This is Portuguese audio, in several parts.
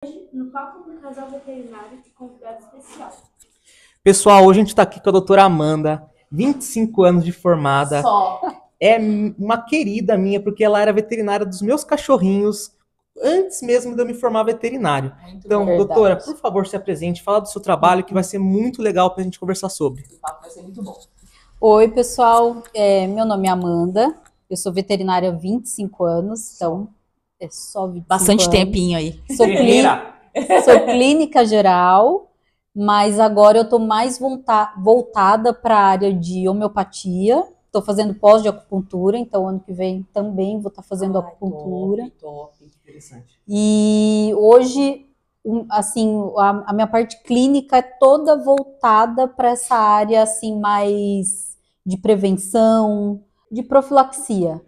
No Papo do Casal Veterinário de convidado especial. Pessoal, hoje a gente está aqui com a doutora Amanda, 25 anos de formada. Só. É uma querida minha, porque ela era veterinária dos meus cachorrinhos, antes mesmo de eu me formar veterinário. Então, doutora, por favor, se apresente, fala do seu trabalho, que vai ser muito legal para a gente conversar sobre. O papo vai ser muito bom. Oi, pessoal. Meu nome é Amanda, eu sou veterinária há 25 anos, então é só 25 Bastante anos. tempinho aí. Sou clínica geral, mas agora eu estou mais voltada para a área de homeopatia. Estou fazendo pós de acupuntura, então ano que vem também vou estar fazendo acupuntura. Top, interessante. E hoje, assim, a minha parte clínica é toda voltada para essa área assim mais de prevenção, de profilaxia.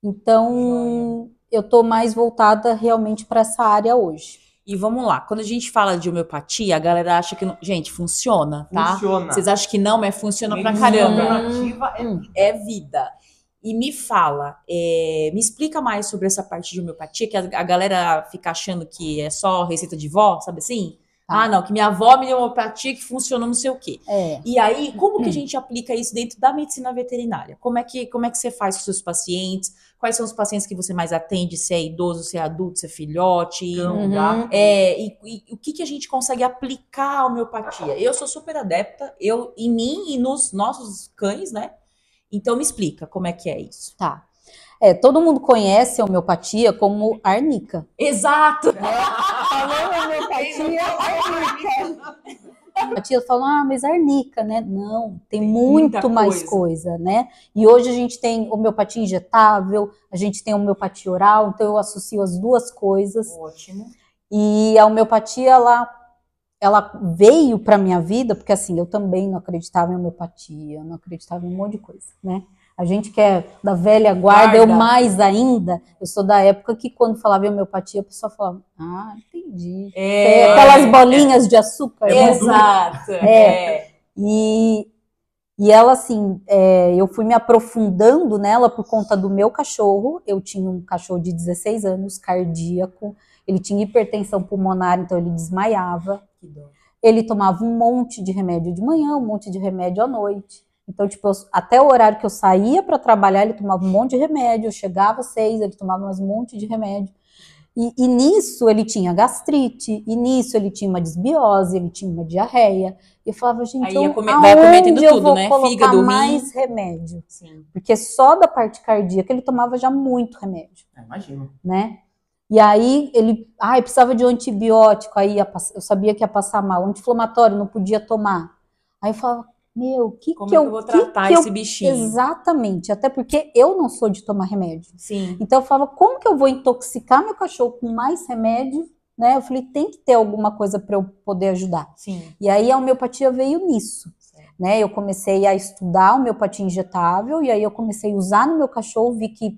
Então, eu estou mais voltada realmente para essa área hoje. E vamos lá, quando a gente fala de homeopatia, a galera acha que, gente, funciona, tá? Funciona. Vocês acham que não, mas funciona pra Medicina caramba. alternativa é vida. É vida. E me fala, me explica mais sobre essa parte de homeopatia, que a galera fica achando que é só receita de vó, sabe assim? Tá. Ah, não, que minha avó me deu homeopatia que funcionou não sei o quê. E aí, como que a gente aplica isso dentro da medicina veterinária? Como é que você faz com os seus pacientes? Quais são os pacientes que você mais atende? Se é idoso, se é adulto, se é filhote? Gato. E o que a gente consegue aplicar a homeopatia? Eu sou super adepta, em mim e nos nossos cães, né? Então me explica como é que é isso. Tá. Todo mundo conhece a homeopatia como arnica. Exato! Falou homeopatia, arnica. A tia fala, mas arnica, né? Não, tem muita muito mais coisa, né? E hoje a gente tem homeopatia injetável, a gente tem homeopatia oral, então eu associo as duas coisas. Ótimo. E a homeopatia, ela veio para minha vida, porque assim, eu também não acreditava em homeopatia, eu não acreditava em um monte de coisa, né? A gente que é da velha guarda, eu mais ainda, eu sou da época que quando falava em homeopatia, a pessoa falava, entendi. Aquelas bolinhas de açúcar. Exato. E ela, assim, eu fui me aprofundando nela por conta do meu cachorro. Eu tinha um cachorro de 16 anos, cardíaco, ele tinha hipertensão pulmonar, então ele desmaiava. Ele tomava um monte de remédio de manhã, um monte de remédio à noite. Então, tipo, até o horário que eu saía para trabalhar, ele tomava um monte de remédio. Eu chegava às 6, ele tomava mais um monte de remédio. E nisso ele tinha gastrite, e nisso ele tinha uma desbiose, ele tinha uma diarreia. E eu falava, gente, vai cometendo eu tudo, vou né? colocar Fígado, mais remédio? Sim. Porque só da parte cardíaca ele tomava já muito remédio. Imagino. Né? E aí ele precisava de um antibiótico, aí eu sabia que ia passar mal, anti-inflamatório, não podia tomar. Aí eu falava, como eu vou tratar esse bichinho? Exatamente, até porque eu não sou de tomar remédio. Sim. Então eu falava, como que eu vou intoxicar meu cachorro com mais remédio, né? Eu falei, tem que ter alguma coisa para eu poder ajudar. Sim. E aí a homeopatia veio nisso, né? Eu comecei a estudar homeopatia injetável, e aí eu comecei a usar no meu cachorro, vi que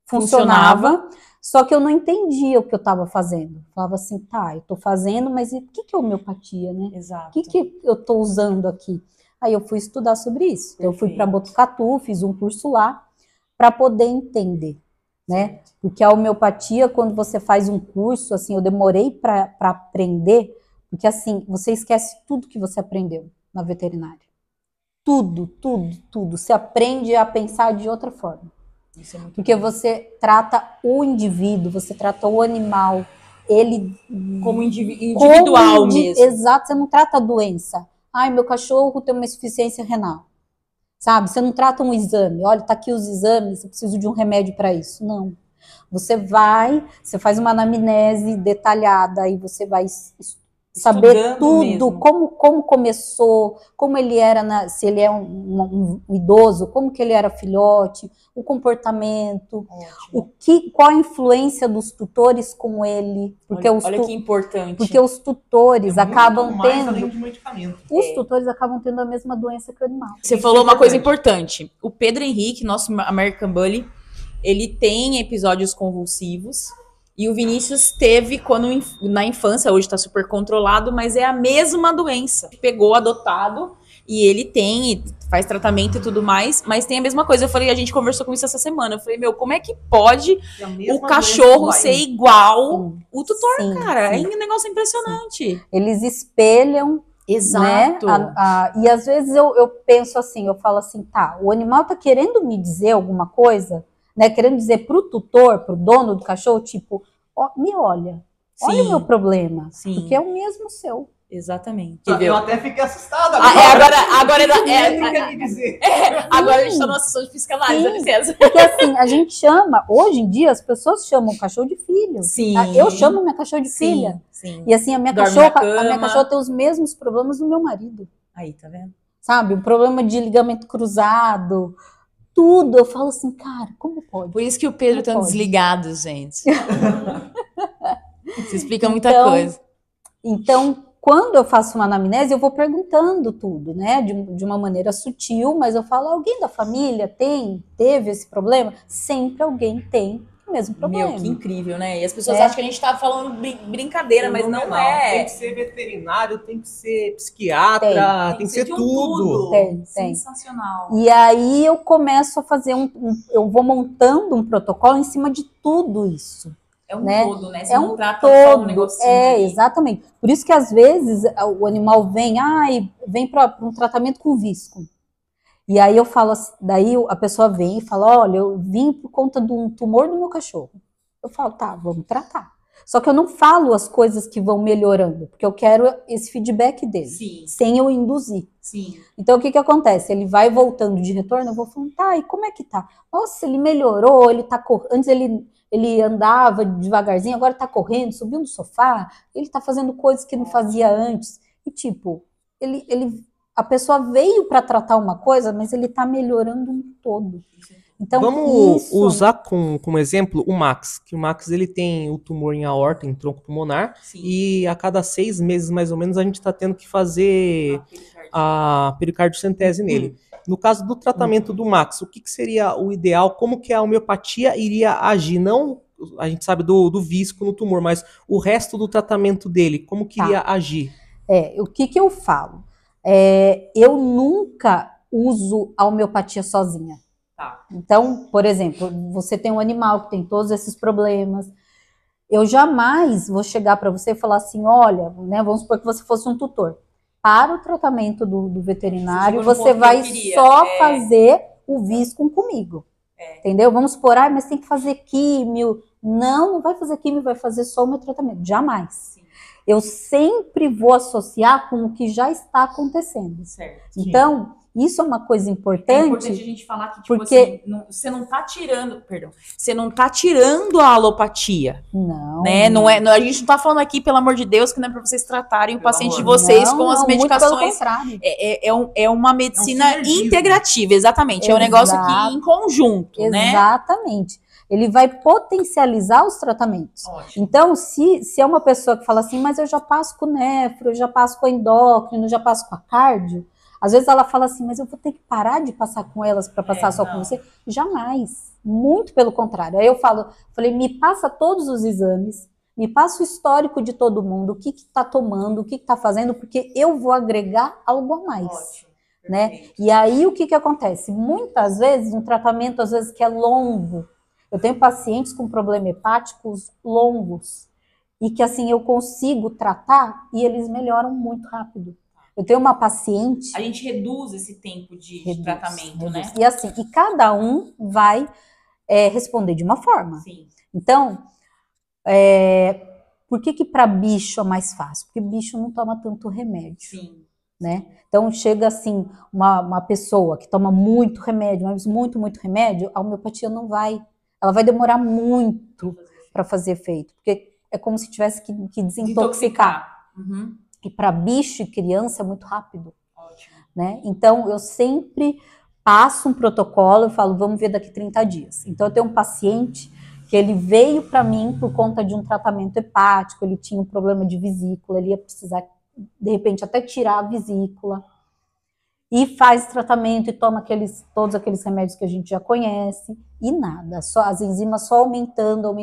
funcionava. Só que eu não entendia o que eu estava fazendo. Eu falava assim, eu tô fazendo, mas o que é homeopatia, né? Exato. O que eu tô usando aqui? Aí eu fui estudar sobre isso. Então, eu fui para Botucatu, fiz um curso lá para poder entender, né? Porque a homeopatia, quando você faz um curso, assim, eu demorei para aprender, porque assim, você esquece tudo que você aprendeu na veterinária. Tudo. Você aprende a pensar de outra forma. Isso é muito porque bom. Você trata o indivíduo, você trata o animal, ele como individual mesmo. Exato, você não trata a doença. Meu cachorro tem uma insuficiência renal. Sabe? Você não trata um exame. Olha, tá aqui os exames, eu preciso de um remédio para isso. Não. Você faz uma anamnese detalhada, aí você vai saber tudo, como começou, como ele era, se ele é um idoso, como que ele era filhote, o comportamento, qual a influência dos tutores com ele. Porque olha que importante. Porque os tutores acabam tendo... Além de medicamento. Os tutores acabam tendo a mesma doença que o animal. Você falou uma coisa importante. O Pedro Henrique, nosso American Bully, ele tem episódios convulsivos. E o Vinícius teve na infância, hoje tá super controlado, mas é a mesma doença. Pegou adotado, E ele faz tratamento e tudo mais, mas tem a mesma coisa. Eu falei, a gente conversou com isso essa semana. Eu falei, meu, como é que pode o cachorro ser igual o tutor, cara? É um negócio impressionante. Eles espelham. Exato. Né? E às vezes eu penso assim, eu falo assim, tá, o animal tá querendo me dizer alguma coisa, né? Querendo dizer pro tutor, pro dono do cachorro, tipo, ó, me olha o meu problema, porque é o mesmo seu. Exatamente. Eu até fiquei assustado agora. Agora Agora a gente tá numa sessão de psicanálise, dá licença. Porque assim, a gente chama, hoje em dia as pessoas chamam o cachorro de filho. Sim. Eu chamo minha cachorra de filha. Sim. E assim, a minha cachorra tem os mesmos problemas do meu marido. Aí, tá vendo? Sabe, um problema de ligamento cruzado, tudo. Eu falo assim, cara, como pode? Por isso que o Pedro tá desligado, gente. Isso explica muita coisa. Então, quando eu faço uma anamnese, eu vou perguntando tudo, né? De uma maneira sutil, mas eu falo, alguém da família teve esse problema? Sempre alguém tem o mesmo problema. Meu, que incrível, né? E as pessoas acham que a gente tá falando brincadeira, mas não é. Tem que ser veterinário, tem que ser psiquiatra, tem que ser tudo. Tem. Sensacional. E aí eu começo a fazer eu vou montando um protocolo em cima de tudo isso. É um todo, né? Você é não um trata todo. só um negocinho. Exatamente. Por isso que às vezes o animal vem para um tratamento com visco. E aí eu falo, daí a pessoa vem e fala, olha, eu vim por conta de um tumor do meu cachorro. Eu falo, tá, vamos tratar. Só que eu não falo as coisas que vão melhorando, porque eu quero esse feedback dele, sem eu induzir. Sim. Então o que acontece? Ele vai voltando de retorno, eu vou falando, tá, e como é que tá? Nossa, ele melhorou, ele tá antes ele andava devagarzinho, agora tá correndo, subiu no sofá, ele tá fazendo coisas que não fazia antes. E tipo, a pessoa veio para tratar uma coisa, mas ele tá melhorando um todo. Então, vamos usar como exemplo o Max, que o Max ele tem o tumor em aorta, em tronco pulmonar, e a cada 6 meses mais ou menos a gente está tendo que fazer a pericardiocentese nele. No caso do tratamento do Max, o que seria o ideal? Como que a homeopatia iria agir? Não, a gente sabe do visco no tumor, mas o resto do tratamento dele, como que iria agir? O que eu falo? Eu nunca uso a homeopatia sozinha. Então, por exemplo, você tem um animal que tem todos esses problemas. Eu jamais vou chegar para você e falar assim, olha, né, vamos supor que você fosse um tutor. Para o tratamento do veterinário, você vai só fazer o visco comigo. Entendeu? Vamos supor, mas tem que fazer químio. Não vai fazer químio, vai fazer só o meu tratamento. Jamais. Eu sempre vou associar com o que já está acontecendo. Certo. Então, isso é uma coisa importante. É importante a gente falar que, tipo, porque assim, você não tá tirando, você não tá tirando a alopatia. Não. Né? Não é, a gente não tá falando aqui, pelo amor de Deus, que não é pra vocês tratarem o paciente de vocês com as medicações. Muito pelo contrário. É uma medicina integrativa, exatamente. É um negócio que em conjunto, né? Exatamente. Ele vai potencializar os tratamentos. Ótimo. Então, se é uma pessoa que fala assim, mas eu já passo com nefro, eu já passo com endócrino, eu já passo com a cardio, às vezes ela fala assim, mas eu vou ter que parar de passar com elas para passar só com você? Jamais. Muito pelo contrário. Aí eu falei, me passa todos os exames, me passa o histórico de todo mundo, o que tá tomando, o que tá fazendo, porque eu vou agregar algo a mais. Ótimo. Né? E aí o que acontece? Muitas vezes, um tratamento às vezes que é longo, eu tenho pacientes com problemas hepáticos longos e que assim eu consigo tratar e eles melhoram muito rápido. Eu tenho uma paciente... A gente reduz esse tempo de tratamento, né? E assim, e cada um vai responder de uma forma. Sim. Então, por que para bicho é mais fácil? Porque bicho não toma tanto remédio. Sim. Né? Então, chega assim, uma pessoa que toma muito remédio, mas muito remédio, a homeopatia não vai... Ela vai demorar muito para fazer efeito, porque é como se tivesse que desintoxicar. Uhum. E para bicho e criança é muito rápido. Ótimo. Né? Então, eu sempre passo um protocolo, eu falo, vamos ver daqui 30 dias. Então, eu tenho um paciente que ele veio para mim por conta de um tratamento hepático, ele tinha um problema de vesícula, ele ia precisar, de repente, até tirar a vesícula. E faz tratamento e toma todos aqueles remédios que a gente já conhece, e nada, só as enzimas só aumentando.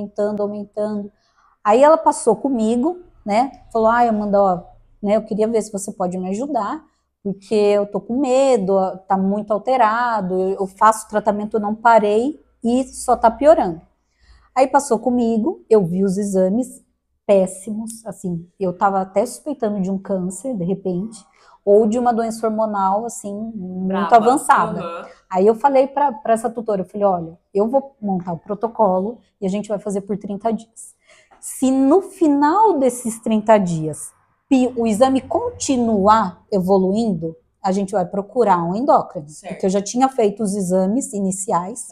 Aí ela passou comigo, né? Falou, Amanda, né, eu queria ver se você pode me ajudar, porque eu tô com medo, tá muito alterado, eu faço tratamento, eu não parei e só tá piorando. Aí passou comigo, eu vi os exames péssimos, assim, eu tava até suspeitando de um câncer, de repente, ou de uma doença hormonal, assim, muito avançada. Aí eu falei para essa tutora, eu falei, olha, eu vou montar o protocolo e a gente vai fazer por 30 dias. Se no final desses 30 dias o exame continuar evoluindo, a gente vai procurar um endócrino, porque eu já tinha feito os exames iniciais,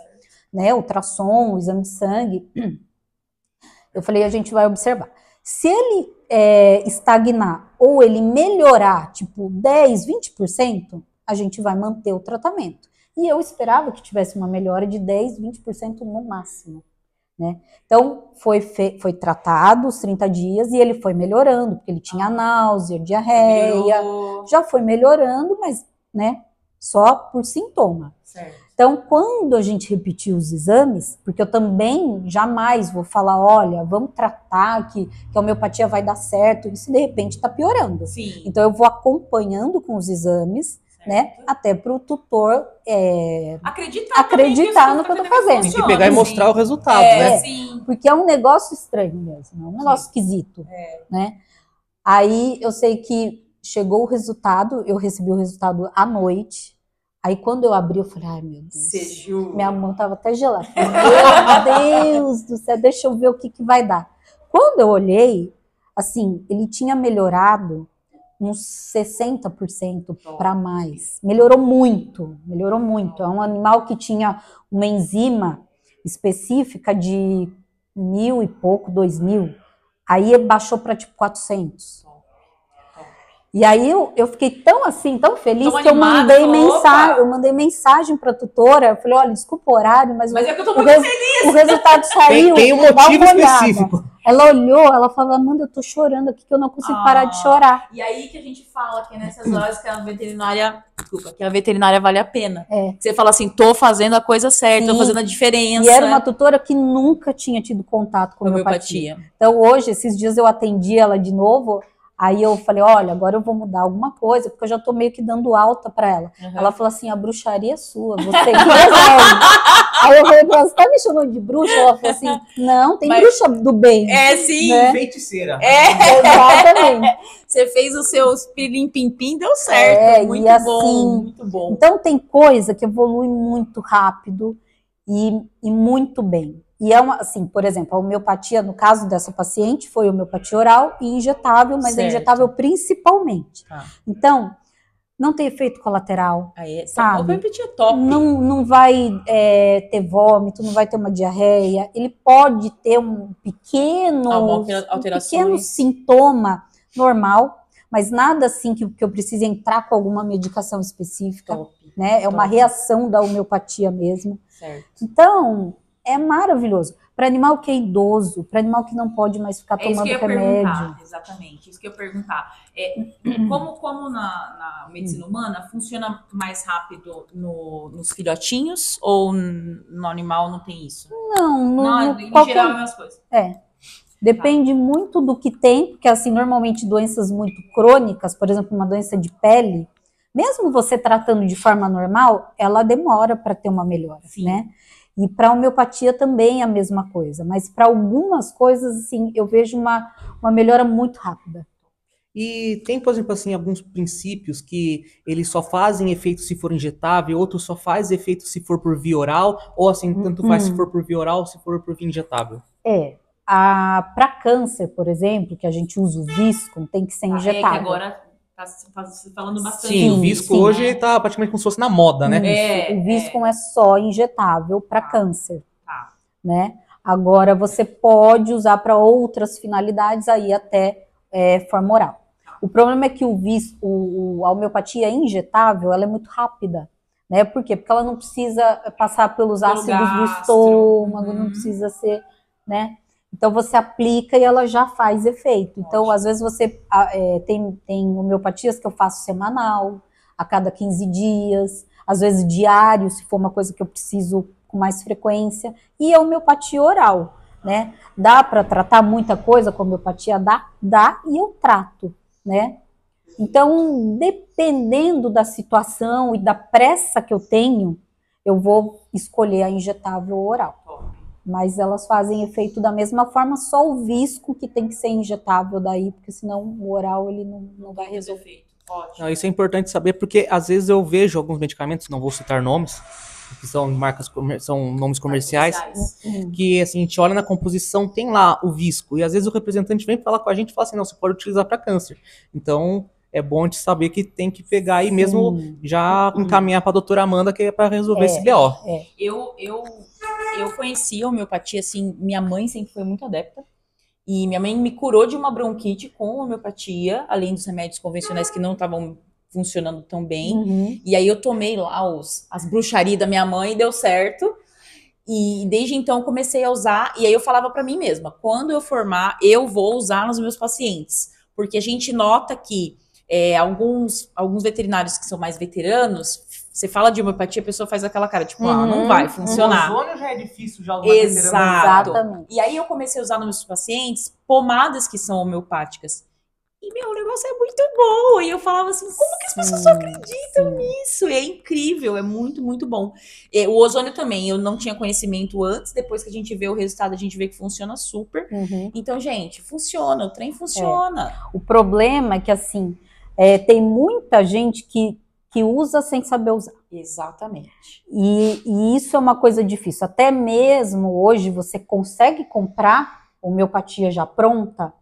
né, ultrassom, o exame de sangue. Eu falei, a gente vai observar. Se ele estagnar ou ele melhorar, tipo 10, 20%, a gente vai manter o tratamento. E eu esperava que tivesse uma melhora de 10, 20% no máximo, né? Então, foi tratado os 30 dias e ele foi melhorando, porque ele tinha náusea, diarreia, já foi melhorando, mas, né, só por sintoma. Certo. Então, quando a gente repetiu os exames, porque eu também jamais vou falar, olha, vamos tratar que a homeopatia vai dar certo, isso de repente está piorando. Sim. Então, eu vou acompanhando com os exames, certo, né, até para o tutor acreditar no que eu estou fazendo. Tem que pegar e mostrar o resultado, né? Sim. Porque é um negócio estranho mesmo, é um negócio esquisito, né? Aí, eu sei que chegou o resultado, eu recebi o resultado à noite. Aí quando eu abri, eu falei, ai meu Deus, minha mão tava até gelada. Meu Deus do céu, deixa eu ver o que vai dar. Quando eu olhei, assim, ele tinha melhorado uns 60% para mais. Melhorou muito, melhorou muito. É um animal que tinha uma enzima específica de 1.000 e pouco, 2.000. Aí baixou para tipo 400. E aí eu fiquei tão assim, tão feliz, que eu mandei mensagem para a tutora. Eu falei, olha, desculpa o horário, mas é que eu tô muito feliz. O resultado saiu. Tem um motivo específico. Ela olhou, ela falou, Amanda, eu tô chorando aqui, que eu não consigo parar de chorar. E aí que a gente fala que nessas horas que a veterinária vale a pena. Você fala assim, tô fazendo a coisa certa, tô fazendo a diferença. E era uma tutora que nunca tinha tido contato com homeopatia. Então hoje, esses dias eu atendi ela de novo. Aí eu falei, olha, agora eu vou mudar alguma coisa, porque eu já tô meio que dando alta pra ela. Ela falou assim, a bruxaria é sua, você que resolve. Aí eu falei, você tá me chamando de bruxa? Ela falou assim, não, tem bruxa do bem. Sim. Né? Feiticeira. Exatamente. Você fez os seus pilim-pim-pim, deu certo. Muito assim, bom, muito bom. Então tem coisa que evolui muito rápido e muito bem. E é assim, por exemplo, a homeopatia, no caso dessa paciente, foi homeopatia oral e injetável, mas é injetável principalmente. Então, não tem efeito colateral, sabe? A homeopatia é top. Não vai ter vômito, não vai ter uma diarreia. Ele pode ter um pequeno sintoma normal, mas nada assim que eu precise entrar com alguma medicação específica, né? É uma reação da homeopatia mesmo. Certo. Então, é maravilhoso. Para animal que é idoso, para animal que não pode mais ficar tomando remédio. Exatamente, isso que eu ia perguntar. Como na medicina humana, funciona mais rápido nos filhotinhos ou no animal não tem isso? Não, em geral é a mesma coisa. Depende muito do que tem, porque assim, normalmente doenças muito crônicas, por exemplo, uma doença de pele, mesmo você tratando de forma normal, ela demora para ter uma melhora, né? E para a homeopatia também é a mesma coisa, mas para algumas coisas, assim, eu vejo uma melhora muito rápida. E tem, por exemplo, assim, alguns princípios que eles só fazem efeito se for injetável, outros só faz efeito se for por via oral, ou assim, tanto faz se for por via oral, se for por via injetável? Para câncer, por exemplo, que a gente usa o Viscom, tem que ser injetável. Que agora tá falando bastante. Sim, o Viscom hoje tá praticamente como se fosse na moda, né? O Viscom é só injetável para câncer, né? Agora você pode usar para outras finalidades aí até forma oral. O problema é que a homeopatia injetável, ela é muito rápida, né? Por quê? Porque ela não precisa passar pelos ácidos do estômago, não precisa ser, né? Então você aplica e ela já faz efeito. Então, às vezes você tem homeopatias que eu faço semanal, a cada 15 dias, às vezes diário, se for uma coisa que eu preciso com mais frequência, e a homeopatia oral, né? Dá para tratar muita coisa com homeopatia? Dá e eu trato, né? Então, dependendo da situação e da pressa que eu tenho, eu vou escolher a injetável oral. Mas elas fazem efeito da mesma forma, só o visco que tem que ser injetável daí, porque senão o oral ele não vai resolver. Não, isso é importante saber, porque às vezes eu vejo alguns medicamentos, não vou citar nomes, que são são nomes comerciais, que assim, a gente olha na composição, tem lá o visco, e às vezes o representante vem falar com a gente e fala assim, não, você pode utilizar para câncer. Então, é bom de saber que tem que pegar aí mesmo, já encaminhar para a doutora Amanda, que é para resolver esse BO. Eu conheci a homeopatia, assim, minha mãe sempre foi muito adepta, e minha mãe me curou de uma bronquite com homeopatia, além dos remédios convencionais que não estavam funcionando tão bem. E aí eu tomei lá as bruxarias da minha mãe e deu certo. E desde então comecei a usar, e aí eu falava para mim mesma, quando eu formar, eu vou usar nos meus pacientes. Porque a gente nota que alguns veterinários que são mais veteranos, você fala de homeopatia, a pessoa faz aquela cara, tipo, não vai funcionar. O ozônio já é difícil, já Exatamente. E aí eu comecei a usar nos meus pacientes pomadas que são homeopáticas. E, meu, o negócio é muito bom. E eu falava assim, como que as pessoas só acreditam nisso? E é incrível, é muito, muito bom. O ozônio também, eu não tinha conhecimento antes, depois que a gente vê o resultado, a gente vê que funciona super. Então, gente, funciona, o trem funciona. O problema é que, assim, tem muita gente que usa sem saber usar. Exatamente. E isso é uma coisa difícil. Até mesmo hoje você consegue comprar homeopatia já pronta,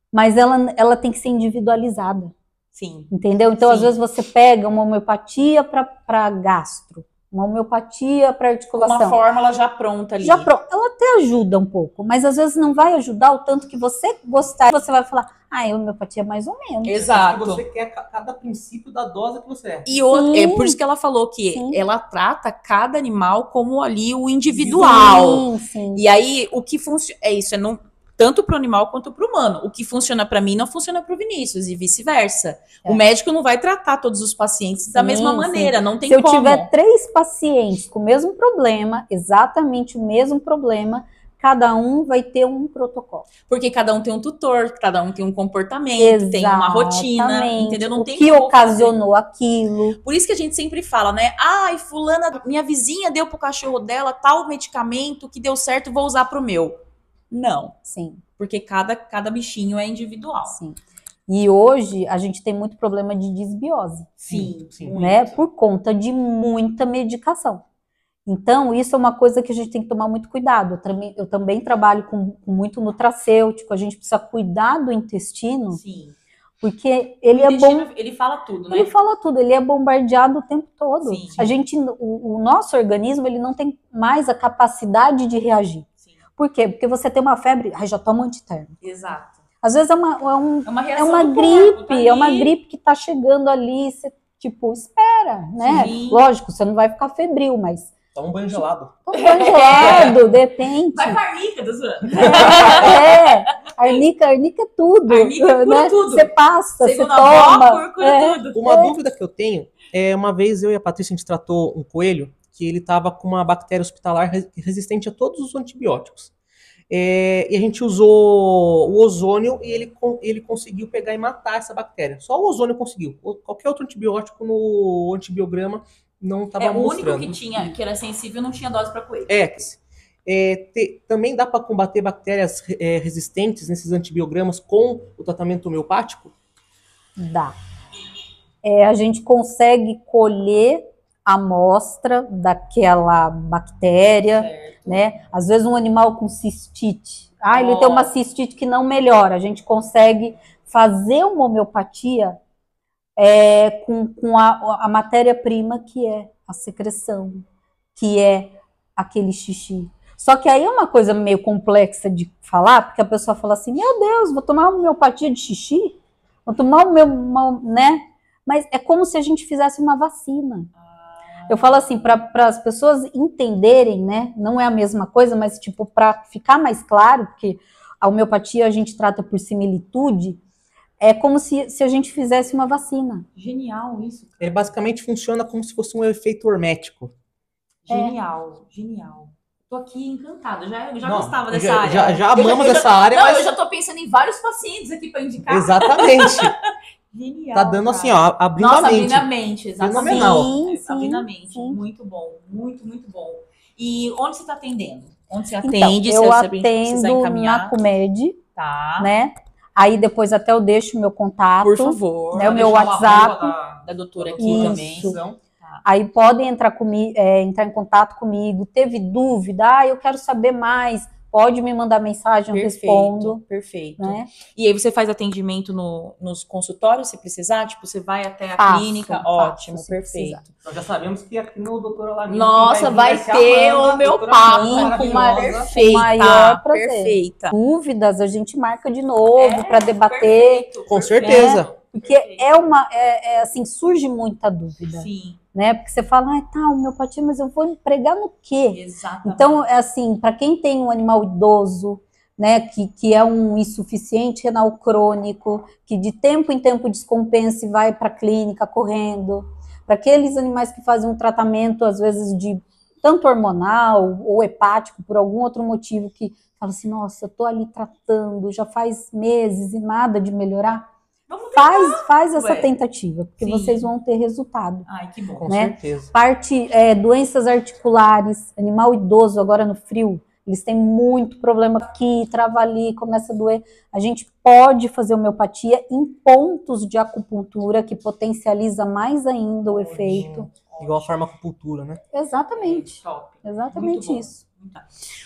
mas ela tem que ser individualizada. Sim. Entendeu? Então, às vezes você pega uma homeopatia para gastro, uma homeopatia para articulação. Uma fórmula já pronta ali. Já pronta. Ela até ajuda um pouco, mas às vezes não vai ajudar o tanto que você gostar. Você vai falar, a homeopatia é mais ou menos. Exato. Você quer cada princípio da dose que você é. E é por isso que ela falou que ela trata cada animal como ali o individual. Sim. E aí, o que funciona... tanto para o animal quanto para o humano. O que funciona para mim não funciona para o Vinícius e vice-versa. O médico não vai tratar todos os pacientes da mesma maneira, não tem como. Se eu tiver 3 pacientes com o mesmo problema, exatamente o mesmo problema, cada um vai ter um protocolo. Porque cada um tem um tutor, cada um tem um comportamento, tem uma rotina, entendeu? Não tem o que ocasionou aquilo. Por isso que a gente sempre fala, né? Ai, fulana, minha vizinha deu pro cachorro dela tal medicamento que deu certo, vou usar pro meu. Não. Sim. Porque cada bichinho é individual. Sim. E hoje a gente tem muito problema de disbiose. Sim. Né? Por conta de muita medicação. Então, isso é uma coisa que a gente tem que tomar muito cuidado. Eu também trabalho com muito nutracêutico, a gente precisa cuidar do intestino. Sim. Porque ele é bom. Ele fala tudo, né? Ele fala tudo, ele é bombardeado o tempo todo. Sim. O nosso organismo, ele não tem mais a capacidade de reagir. Por quê? Porque você tem uma febre, já toma antitérmico. Exato. Às vezes é uma gripe, é uma gripe que tá chegando ali, você, tipo, espera, né? Sim. Lógico, você não vai ficar febril, mas... Toma um banho gelado. Toma um banho gelado, de repente. Vai pra arnica, tá zoando? Arnica é tudo. Arnica cura tudo. Você passa, Segundo você toma. Avó, cura tudo. Uma dúvida que eu tenho, uma vez eu e a Patrícia, a gente tratou um coelho, que ele estava com uma bactéria hospitalar resistente a todos os antibióticos. E a gente usou o ozônio e ele conseguiu pegar e matar essa bactéria. Só o ozônio conseguiu. Qualquer outro antibiótico no antibiograma não estava mostrando. O único que era sensível não tinha dose para coelho. Também dá para combater bactérias resistentes nesses antibiogramas com o tratamento homeopático? Dá. A gente consegue colher a amostra daquela bactéria, né? Às vezes um animal com cistite, ele tem uma cistite que não melhora, a gente consegue fazer uma homeopatia com a matéria-prima que é a secreção, que é aquele xixi. Só que aí é uma coisa meio complexa de falar, porque a pessoa fala assim, meu Deus, vou tomar uma homeopatia de xixi? Vou tomar né? Mas é como se a gente fizesse uma vacina. Eu falo assim, para as pessoas entenderem, né? Não é a mesma coisa, mas tipo, para ficar mais claro, porque a homeopatia a gente trata por similitude, é como se a gente fizesse uma vacina. Genial isso. Ele basicamente funciona como se fosse um efeito hermético. Genial. Tô aqui encantada, eu já gostava dessa área. Já amamos essa área, mas... eu já tô pensando em vários pacientes aqui para indicar. Exatamente. Genial. tá dando assim, ó, abrindo Nossa, a mente. abrindo a mente, exatamente. Fenomenal. Abrindo a mente, Sim. muito bom, muito bom. E onde você tá atendendo? Onde você Então, atende? eu se você precisar atendo encaminhar? na Comed, Tá. né? Aí depois até eu deixo o meu contato. Por favor. Né, o meu Deixar o WhatsApp. arroba Da doutora aqui Isso. também. Aí podem entrar em contato comigo. Teve dúvida? Eu quero saber mais. Pode me mandar mensagem, eu respondo. Perfeito. Né? E aí você faz atendimento nos consultórios, se precisar? Tipo, você vai até a Faço, clínica? faço, Ótimo, se perfeito. precisar. Nós já sabemos que aqui no Doutora Lavínia Nossa, vai ter o meu papo com maior perfeita, prazer. perfeita. Dúvidas, a gente marca de novo para debater. Perfeito, Com perfeito. certeza. Porque assim, surge muita dúvida. Sim, Né? Porque você fala, homeopatia, mas eu vou empregar no quê? exatamente. Então, é assim, para quem tem um animal idoso, né, que é um insuficiente renal crônico, que de tempo em tempo descompensa e vai para a clínica correndo, para aqueles animais que fazem um tratamento, às vezes, de tanto hormonal ou hepático, por algum outro motivo, que fala assim, nossa, eu tô ali tratando, já faz meses e nada de melhorar. Vamos Faz essa Ué. tentativa, porque Sim. vocês vão ter resultado. Ai, que bom. Com né? certeza. Doenças articulares, animal idoso agora no frio, eles têm muito problema aqui, trava ali, começa a doer. A gente pode fazer homeopatia em pontos de acupuntura que potencializa mais ainda o efeito. Igual a farmacocultura, né? Exatamente, Top. exatamente Muito bom. isso.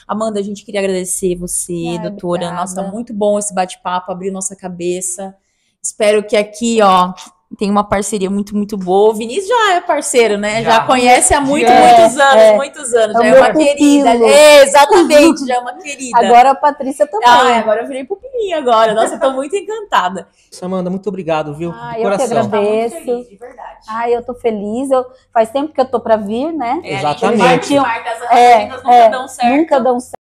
Amanda, a gente queria agradecer você, Ai, doutora. obrigada. Nossa, muito bom esse bate-papo, abriu nossa cabeça. Espero que aqui, ó, tenha uma parceria muito boa. O Vinícius já é parceiro, né? Já conhece há muitos anos. Já é uma querida. Exatamente, já é uma querida. Agora a Patrícia também. Agora eu virei pupilinha agora. Nossa, eu tô muito encantada. Amanda, muito obrigado, viu? De Eu que coração. agradeço. Tá muito feliz, de verdade. Eu tô feliz. Faz tempo que eu tô para vir, né? Exatamente. A gente marca as agendas, nunca dão certo. Nunca dão certo.